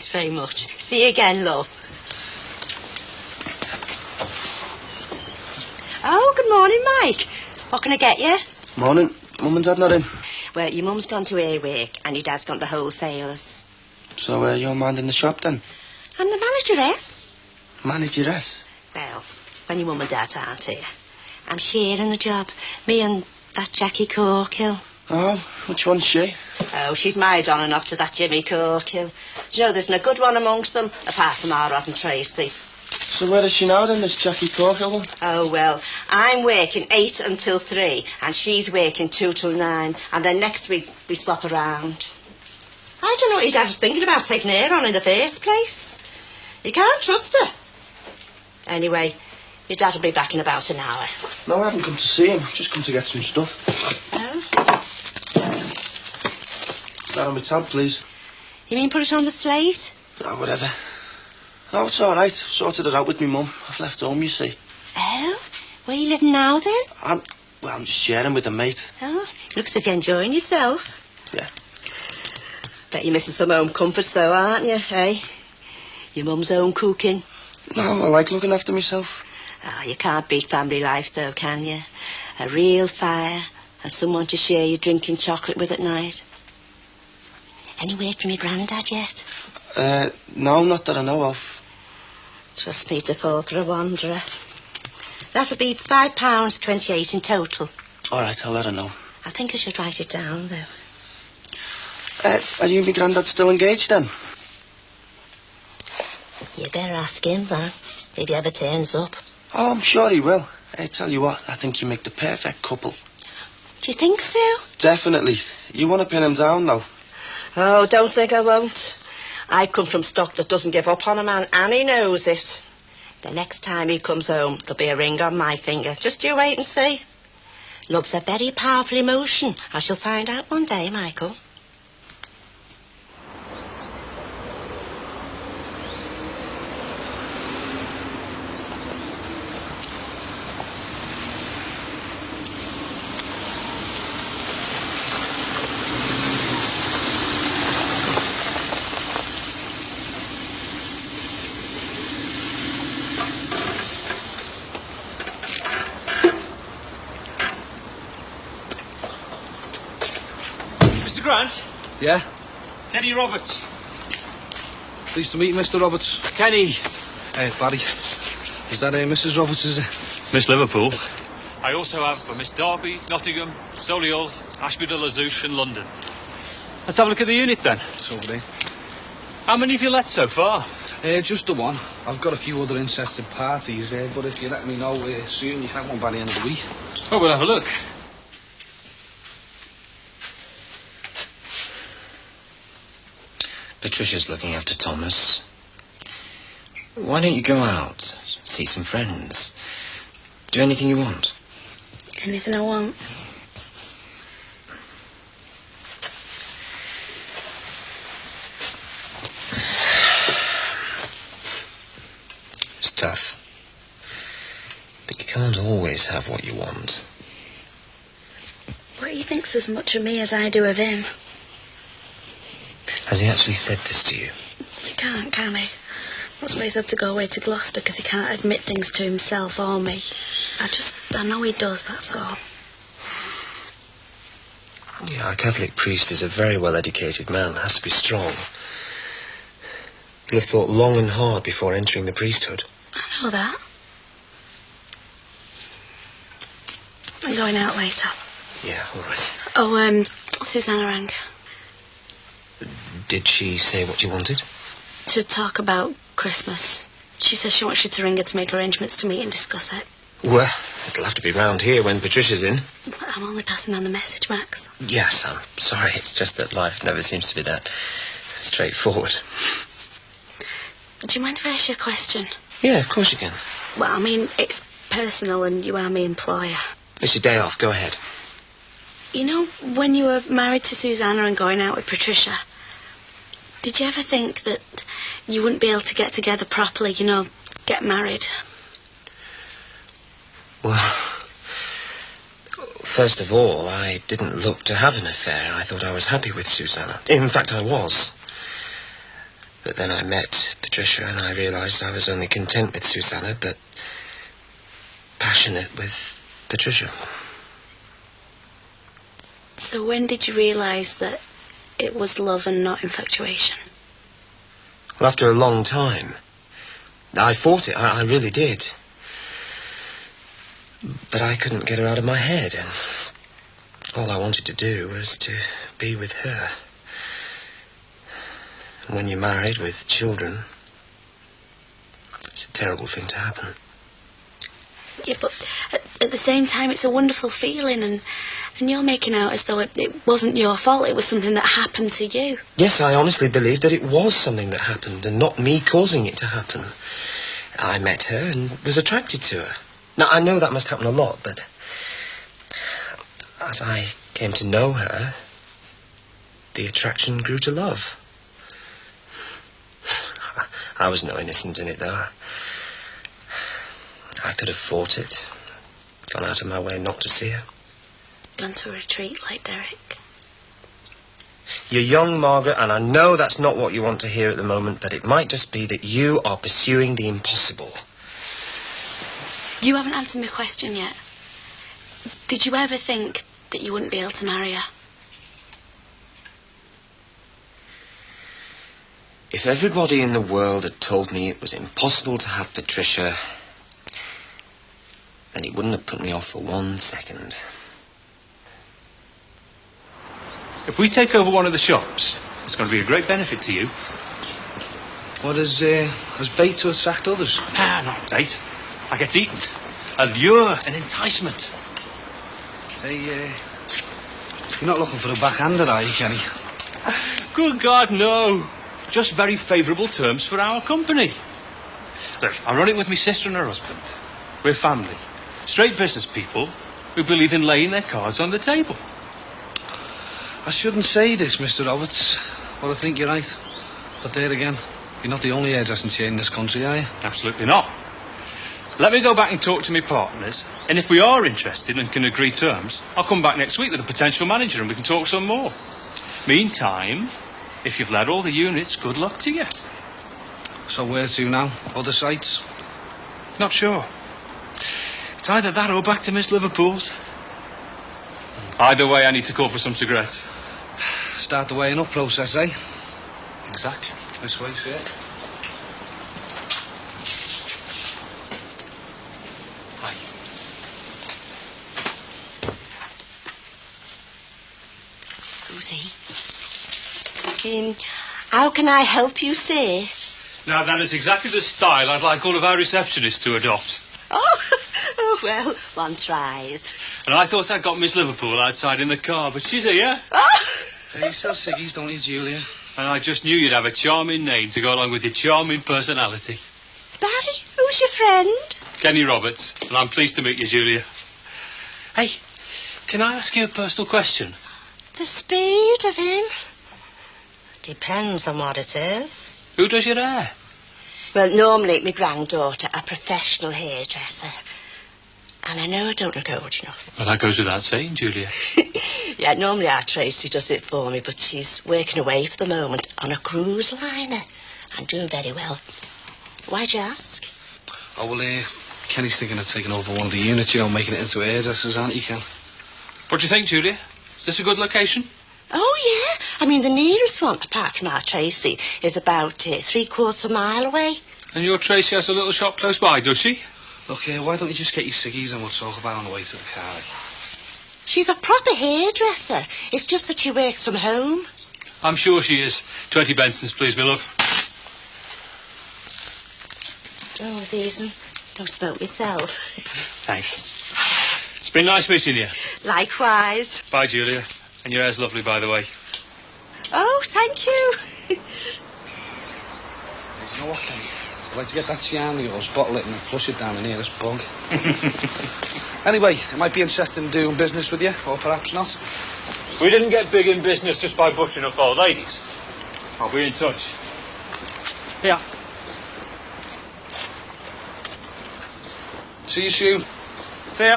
Thanks very much. See you again, love. Oh, good morning, Mike. What can I get you? Morning. Mum and Dad not in? Well, your mum's gone to her work and your dad's gone to wholesalers. So, you're minding the shop then? I'm the manageress. Manageress? Well, when your mum and dad aren't here, I'm sharing the job. Me and that Jackie Corkill. Oh, which one's she? Oh, she's married on and off to that Jimmy Corkill. Do you know, there's no good one amongst them, apart from our Rod and Tracy. So where is she now then, this Jackie Corkill one? Oh, well, I'm working 8 until 3, and she's working 2 till 9, and then next week we swap around. I don't know what your dad was thinking about taking her on in the first place. You can't trust her. Anyway, your dad will be back in about an hour. No, I haven't come to see him. I've just come to get some stuff. Oh? Start on my tab, please. You mean put it on the slate? Oh, whatever. No, it's all right. I've sorted it out with my mum. I've left home, you see. Oh? Where are you living now, then? I'm just sharing with a mate. Oh, looks as if you're enjoying yourself. Yeah. Bet you're missing some home comforts, though, aren't you, eh? Your mum's own cooking. No, I like looking after myself. Oh, you can't beat family life, though, can you? A real fire and someone to share your drinking chocolate with at night. Any word from your granddad yet? No, not that I know of. Trust me to fall for a wanderer. That'll be £5.28 in total. All right, I'll let her know. I think I should write it down, though. Are you and my granddad still engaged, then? You better ask him, man, if he ever turns up. Oh, I'm sure he will. I tell you what, I think you make the perfect couple. Do you think so? Definitely. You want to pin him down, though? Oh, don't think I won't. I come from stock that doesn't give up on a man, and he knows it. The next time he comes home, there'll be a ring on my finger. Just you wait and see. Love's a very powerful emotion, as you'll find out one day, Michael. Mr. Grant? Yeah? Kenny Roberts. Pleased to meet you, Mr. Roberts. Kenny. Hey, Barry. Is that Mrs. Roberts, is it? Miss Liverpool. I also have for Miss Derby, Nottingham, Solihull, Ashby de la Zouch and London. Let's have a look at the unit then. It's over there. How many have you let so far? Just the one. I've got a few other interested parties, but if you let me know soon, you can have one by the end of the week. Oh, we'll have a look. Patricia's looking after Thomas. Why don't you go out, see some friends, do anything you want? Anything I want. It's tough. But you can't always have what you want. But he thinks as much of me as I do of him. Has he actually said this to you? He can't, can he? That's why he's had to go away to Gloucester, because he can't admit things to himself or me. I know he does, that's all. Yeah, a Catholic priest is a very well-educated man, has to be strong. He'll have thought long and hard before entering the priesthood. I know that. I'm going out later. Yeah, all right. Oh, Susanna rang. Did she say what you wanted? To talk about Christmas. She says she wants you to ring her to make arrangements to meet and discuss it. Well, it'll have to be round here when Patricia's in. I'm only passing on the message, Max. Yes, I'm sorry. It's just that life never seems to be that straightforward. Do you mind if I ask you a question? Yeah, of course you can. Well, I mean, it's personal and you are my employer. It's your day off. Go ahead. You know, when you were married to Susanna and going out with Patricia, did you ever think that you wouldn't be able to get together properly, get married? Well, first of all, I didn't look to have an affair. I thought I was happy with Susanna. In fact, I was. But then I met Patricia and I realised I was only content with Susanna, but passionate with Patricia. So when did you realise that it was love and not infatuation? Well, after a long time. I fought it, I really did. But I couldn't get her out of my head, and all I wanted to do was to be with her. And when you're married with children, it's a terrible thing to happen. Yeah, but at the same time, it's a wonderful feeling, and you're making out as though it wasn't your fault, it was something that happened to you. Yes, I honestly believe that it was something that happened, and not me causing it to happen. I met her and was attracted to her. Now, I know that must happen a lot, but as I came to know her, the attraction grew to love. I was no innocent in it, though. I could have fought it, gone out of my way not to see her. Gone to a retreat like Derek. You're young, Margaret, and I know that's not what you want to hear at the moment, but it might just be that you are pursuing the impossible. You haven't answered my question yet. Did you ever think that you wouldn't be able to marry her? If everybody in the world had told me it was impossible to have Patricia, then it wouldn't have put me off for 1 second. If we take over one of the shops, it's going to be a great benefit to you. What is bait to attract others? Not bait. I get eaten. A lure, an enticement. Hey, you're not looking for the backhanded, are you, Kenny? Good God, no. Just very favourable terms for our company. Look, I run it with my sister and her husband. We're family. Straight business people who believe in laying their cards on the table. I shouldn't say this, Mr. Roberts. Well, I think you're right. But there again, you're not the only hairdressing chain in this country, are you? Absolutely not. Let me go back and talk to my partners, and if we are interested and can agree terms, I'll come back next week with a potential manager and we can talk some more. Meantime, if you've led all the units, good luck to you. So where to now? Other sites? Not sure. It's either that or back to Miss Liverpool's. Either way, I need to call for some cigarettes. Start the weighing up process, eh? Exactly. This way, sir. Hi. Who's he? How can I help you, sir? Now, that is exactly the style I'd like all of our receptionists to adopt. Oh, well, one tries. And I thought I'd got Miss Liverpool outside in the car, but she's here. Hey, you sell ciggies, don't you, Julia? And I just knew you'd have a charming name to go along with your charming personality. Barry, who's your friend? Kenny Roberts, and I'm pleased to meet you, Julia. Hey, can I ask you a personal question? The speed of him? Depends on what it is. Who does your hair? Well, normally my granddaughter, a professional hairdresser. And I know I don't look old enough. Well, that goes without saying, Julia. Yeah, normally our Tracy does it for me, but she's working away for the moment on a cruise liner and doing very well. Why'd you ask? Oh, well, Kenny's thinking of taking over one of the units, you know, making it into hairdressers, aren't he, Ken? What do you think, Julia? Is this a good location? Oh, yeah. I mean, the nearest one, apart from our Tracy, is about 3/4 of a mile away. And your Tracy has a little shop close by, does she? Look, why don't you just get your ciggies and we'll talk about it on the way to the car? She's a proper hairdresser. It's just that she works from home. I'm sure she is. 20 Bensons, please, my love. Oh, these and don't smoke myself. Thanks. It's been nice meeting you. Likewise. Bye, Julia. And your hair's lovely, by the way. Oh, thank you. You know what, Kenny? I'd like to get that yarn of yours, bottle it and then flush it down the nearest bog. Anyway, it might be interested in doing business with you, or perhaps not. We didn't get big in business just by butchering up old ladies. I'll be in touch. Yeah. See you soon. See ya.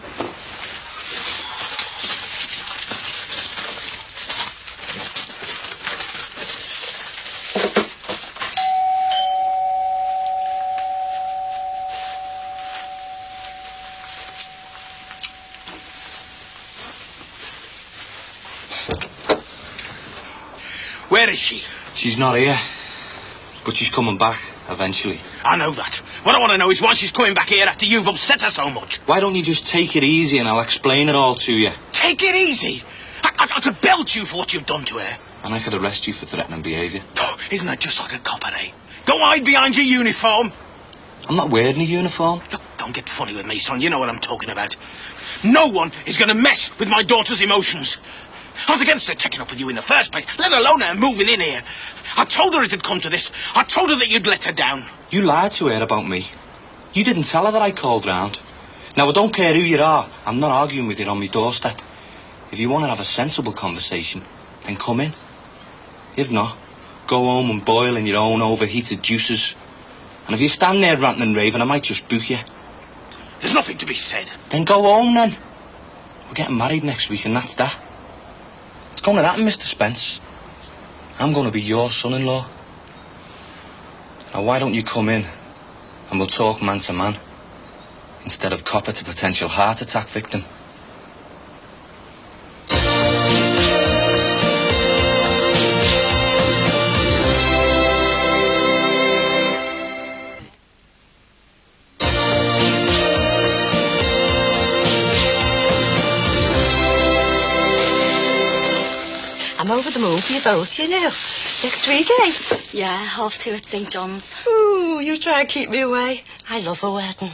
Where is she? She's not here. But she's coming back, eventually. I know that. What I want to know is why she's coming back here after you've upset her so much. Why don't you just take it easy and I'll explain it all to you? Take it easy. I could belt you for what you've done to her. And I could arrest you for threatening behaviour. Oh, isn't that just like a copper, eh? Go hide behind your uniform. I'm not wearing a uniform. Look, don't get funny with me, son. You know what I'm talking about. No one is going to mess with my daughter's emotions. I was against her checking up with you in the first place, let alone her moving in here. I told her it had come to this. I told her that you'd let her down. You lied to her about me. You didn't tell her that I called round. Now, I don't care who you are. I'm not arguing with you on my doorstep. If you want to have a sensible conversation, then come in. If not, go home and boil in your own overheated juices. And if you stand there ranting and raving, I might just boot you. There's nothing to be said. Then go home, then. We're getting married next week, and that's that. It's going to happen, Mr. Spence. I'm going to be your son-in-law. Now, why don't you come in and we'll talk man to man instead of copper to potential heart attack victim? I'm over the moon for you both, you know. Next week, eh? Yeah, 2:30 at St John's. Ooh, you try and keep me away. I love a wedding.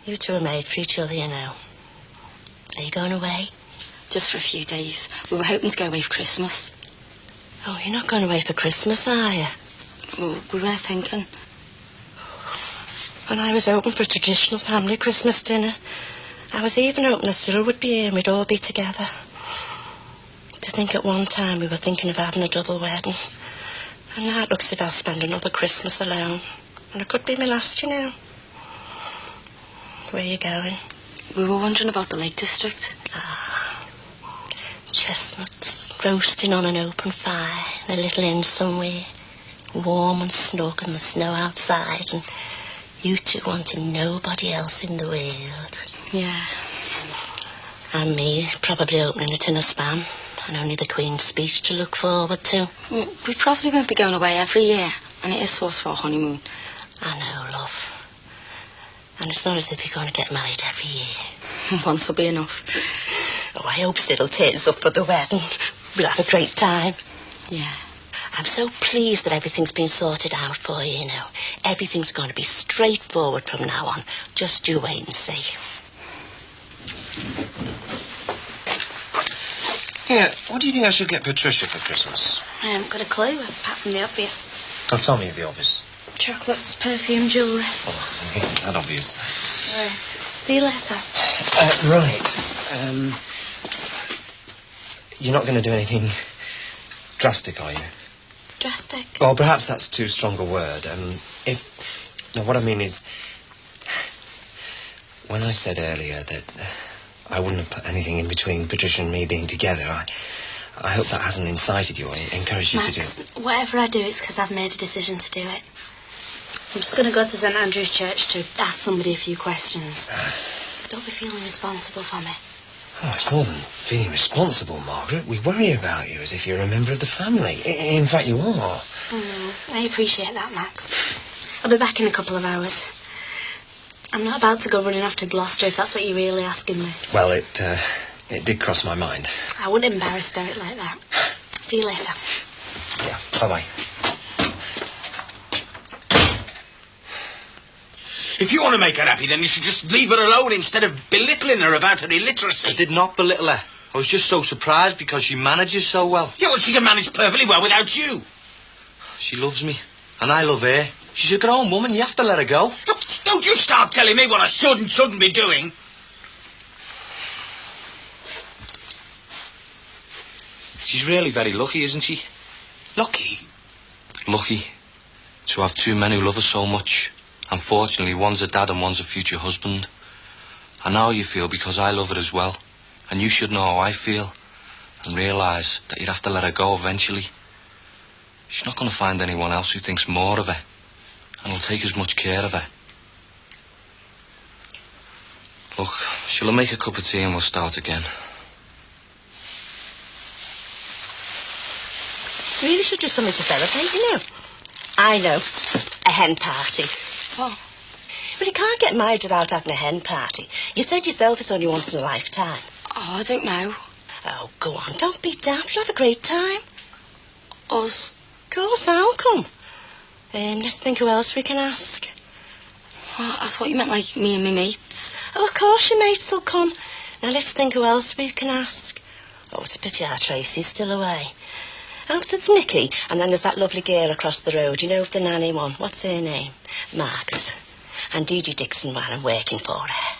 You two are made for each other, you know. Are you going away? Just for a few days. We were hoping to go away for Christmas. Oh, you're not going away for Christmas, are you? Well, we were thinking. When I was hoping for a traditional family Christmas dinner, I was even hoping that Cyril would be here and we'd all be together. To think at one time we were thinking of having a double wedding. And now it looks as if I'll spend another Christmas alone. And it could be my last, you know. Where are you going? We were wondering about the Lake District. Chestnuts roasting on an open fire in a little inn somewhere. Warm and snug and the snow outside. And you two wanting nobody else in the world. Yeah. And me probably opening a tin of Spam. And only the Queen's speech to look forward to. We probably won't be going away every year. And it is sort of our honeymoon. I know, love. And it's not as if you're going to get married every year. Once will be enough. Oh, I hope Cyril turns up for the wedding. We'll have a great time. Yeah. I'm so pleased that everything's been sorted out for you, you know. Everything's going to be straightforward from now on. Just you wait and see. Yeah, what do you think I should get Patricia for Christmas? I haven't got a clue, apart from the obvious. Oh, tell me the obvious. Chocolates, perfume, jewellery. Oh, that obvious. See you later. Right. You're not going to do anything drastic, are you? Drastic? Well, perhaps that's too strong a word. No, what I mean is, when I said earlier that I wouldn't have put anything in between Patricia and me being together, I hope that hasn't incited you or encouraged you to do it. Whatever I do, it's because I've made a decision to do it. I'm just going to go to St Andrew's Church to ask somebody a few questions. Don't be feeling responsible for me. Oh, it's more than feeling responsible, Margaret. We worry about you as if you're a member of the family. In fact, you are. I appreciate that, Max. I'll be back in a couple of hours. I'm not about to go running off to Gloucester if that's what you're really asking me. Well, it did cross my mind. I wouldn't embarrass Derek like that. See you later. Yeah, bye-bye. If you want to make her happy, then you should just leave her alone instead of belittling her about her illiteracy. I did not belittle her. I was just so surprised because she manages so well. Yeah, well, she can manage perfectly well without you. She loves me, and I love her. She's a grown woman. You have to let her go. Look, don't you start telling me what I should and shouldn't be doing. She's really very lucky, isn't she? Lucky? Lucky to have two men who love her so much. Unfortunately, one's a dad and one's a future husband. I know how you feel because I love her as well. And you should know how I feel and realise that you'd have to let her go eventually. She's not going to find anyone else who thinks more of her and will take as much care of her. Look, shall I make a cup of tea and we'll start again? Really should do something to celebrate, you know. I know. A hen party. Oh. Well, you can't get married without having a hen party. You said yourself it's only once in a lifetime. Oh, I don't know. Oh, go on, don't be daft. You'll have a great time. Us? Of course, I'll come. Let's think who else we can ask. Well, I thought you meant like me and my mates. Oh, of course your mates will come. Now let's think who else we can ask. Oh, it's a pity our Tracy's still away. Oh, there's Nicky, and then there's that lovely girl across the road, you know, the nanny one. What's her name? Margaret. And Dee Dee Dixon while I'm working for her.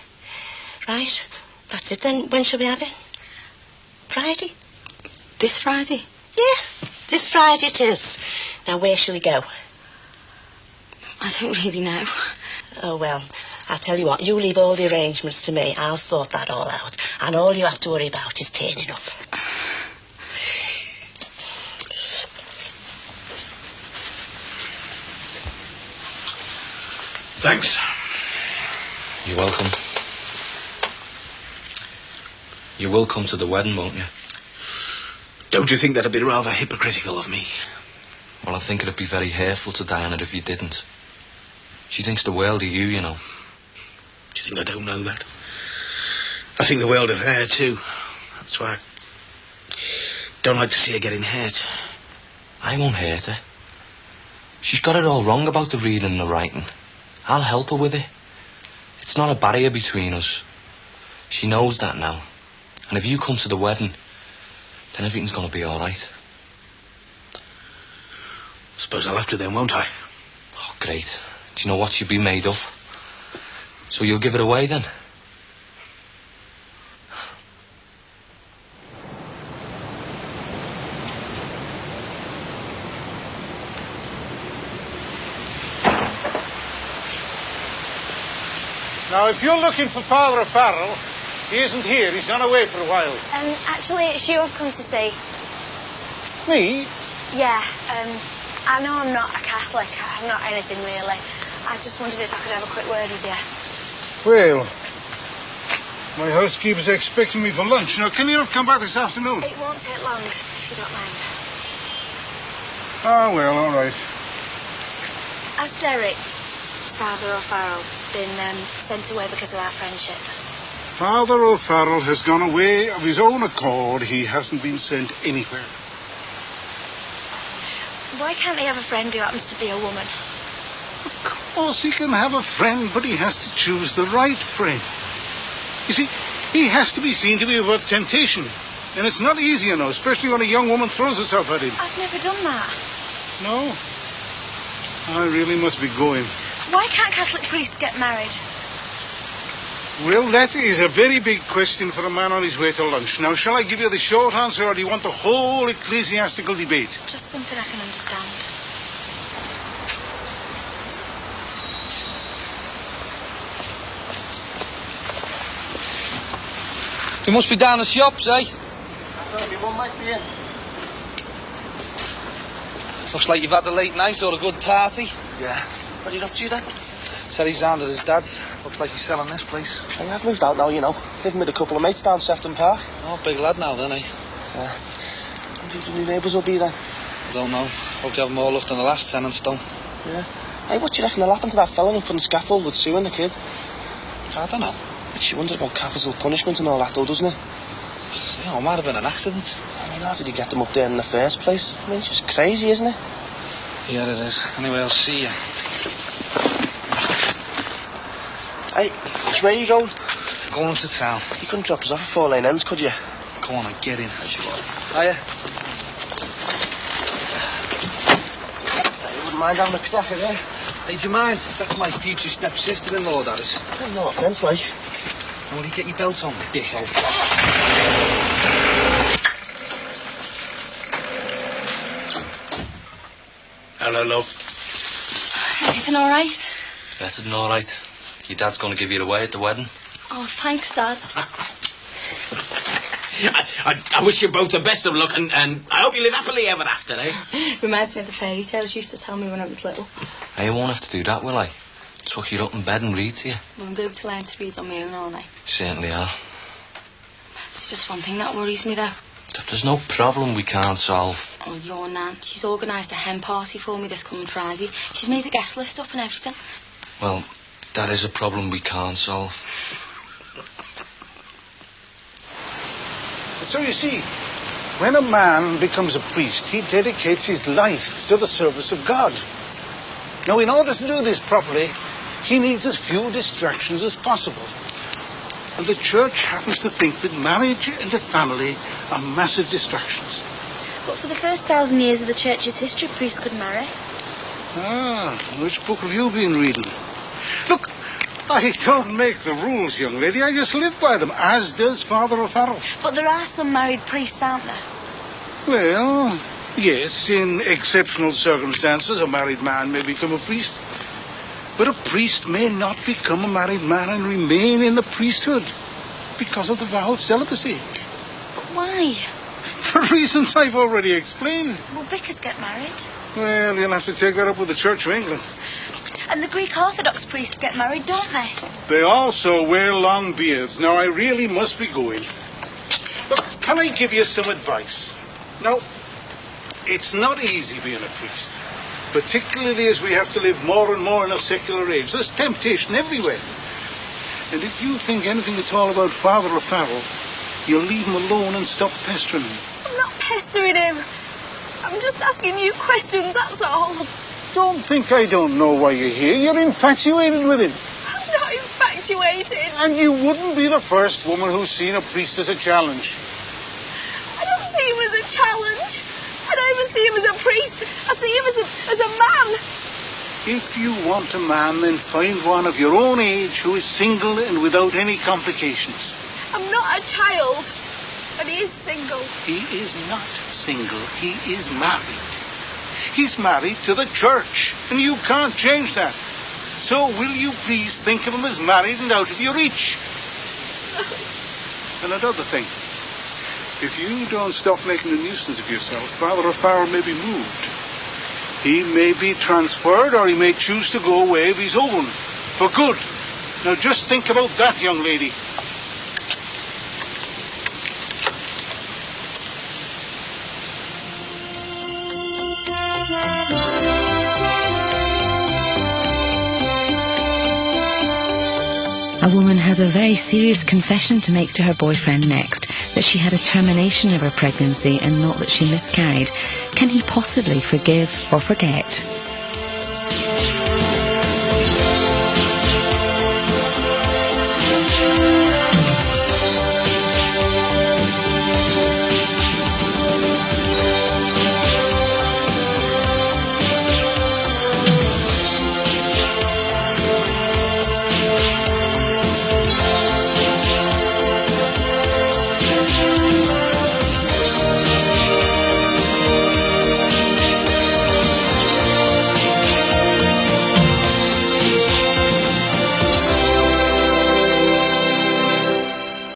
Right, that's it then. When shall we have it? Friday? This Friday? Yeah, this Friday it is. Now, where shall we go? I don't really know. Oh, well, I'll tell you what, you leave all the arrangements to me. I'll sort that all out. And all you have to worry about is turning up. Thanks. You're welcome. You will come to the wedding, won't you? Don't you think that'd be rather hypocritical of me? Well, I think it'd be very hurtful to Diana if you didn't. She thinks the world of you, you know. Do you think I don't know that? I think the world of her, too. That's why I don't like to see her getting hurt. I won't hurt her. She's got it all wrong about the reading and the writing. I'll help her with it. It's not a barrier between us. She knows that now. And if you come to the wedding, then everything's going to be all right. Suppose I'll have to then, won't I? Oh, great. Do you know what? She'll be made up. So you'll give it away then? Now, if you're looking for Father O'Farrell, he isn't here. He's gone away for a while. Actually, it's you I've come to see. Me? Yeah, I know I'm not a Catholic. I'm not anything really. I just wondered if I could have a quick word with you. Well, my housekeeper's expecting me for lunch. Now, can you not come back this afternoon? It won't take long, if you don't mind. Ah, well, all right. Has Derek, Father O'Farrell, been sent away because of our friendship? Father O'Farrell has gone away of his own accord. He hasn't been sent anywhere. Why can't he have a friend who happens to be a woman? Of course he can have a friend, but he has to choose the right friend. You see, he has to be seen to be above temptation. And it's not easy, you know, especially when a young woman throws herself at him. I've never done that. No? I really must be going. Why can't Catholic priests get married? Well, that is a very big question for a man on his way to lunch. Now, shall I give you the short answer, or do you want the whole ecclesiastical debate? Just something I can understand. You must be down the shops, eh? Looks like you've had a late night or a good party. Yeah. What are you up to, Dad? Said he's down at his dad's. Looks like he's selling this place. Hey, I've moved out now, you know. Living with a couple of mates down Sefton Park. Oh, big lad now then, eh? Yeah. Who do the new neighbours will be then? I don't know. Hope you have them all looked on the last tenants, don't. Yeah. Hey, what do you reckon will happen to that fella who put on the scaffold with Sue and the kid? I don't know. Makes you wonder about capital punishment and all that, though, doesn't it? You know, it might have been an accident. I mean, how did he get them up there in the first place? I mean, it's just crazy, isn't it? Yeah, it is. Anyway, I'll see you. Hey, where are you going? Going to town. You couldn't drop us off at 4 Lane Ends, could you? Go on and get in. As you want. Hiya. Hey, you wouldn't mind having a cracker there? Hey, do you mind? That's my future step-sister-in-law, that is. Well, no offence, like. Will you get your belt on, dickhole? Hello, love. Everything all right? Better than all right. Your dad's going to give you away at the wedding. Oh, thanks, Dad. I wish you both the best of luck, and I hope you live happily ever after, eh? Reminds me of the fairy tales you used to tell me when I was little. I won't have to do that, will I? Tuck you up in bed and read to you. Well, I'm going to learn to read on my own, aren't I? Certainly are. There's just one thing that worries me, though. There's no problem we can't solve. Oh, your Nan. She's organised a hen party for me this coming Friday. She's made a guest list up and everything. Well, that is a problem we can't solve. So you see, when a man becomes a priest, he dedicates his life to the service of God. Now, in order to do this properly, he needs as few distractions as possible. And the church happens to think that marriage and a family are massive distractions. But for the first 1,000 years of the church's history, priests could marry. Ah, which book have you been reading? Look, I don't make the rules, young lady. I just live by them, as does Father O'Farrell. But there are some married priests, aren't there? Well, yes, in exceptional circumstances, a married man may become a priest. But a priest may not become a married man and remain in the priesthood because of the vow of celibacy. But why? For reasons I've already explained. Well, vicars get married. Well, you'll have to take that up with the Church of England. And the Greek Orthodox priests get married, don't they? They also wear long beards. Now, I really must be going. Look, can I give you some advice? Now, it's not easy being a priest, particularly as we have to live more and more in a secular age. There's temptation everywhere. And if you think anything at all about Father O'Farrell, you'll leave him alone and stop pestering him. I'm not pestering him. I'm just asking you questions, that's all. Don't think I don't know why you're here. You're infatuated with him. I'm not infatuated. And you wouldn't be the first woman who's seen a priest as a challenge. I don't see him as a challenge. I don't even see him as a priest. I see him as a man. If you want a man, then find one of your own age who is single and without any complications. I'm not a child. And he is single. He is not single. He is married. He's married to the church, and you can't change that. So will you please think of him as married and out of your reach? And another thing. If you don't stop making a nuisance of yourself, Father O'Farrell may be moved. He may be transferred, or he may choose to go away of his own, for good. Now just think about that, young lady. A woman has a very serious confession to make to her boyfriend next, that she had a termination of her pregnancy and not that she miscarried. Can he possibly forgive or forget?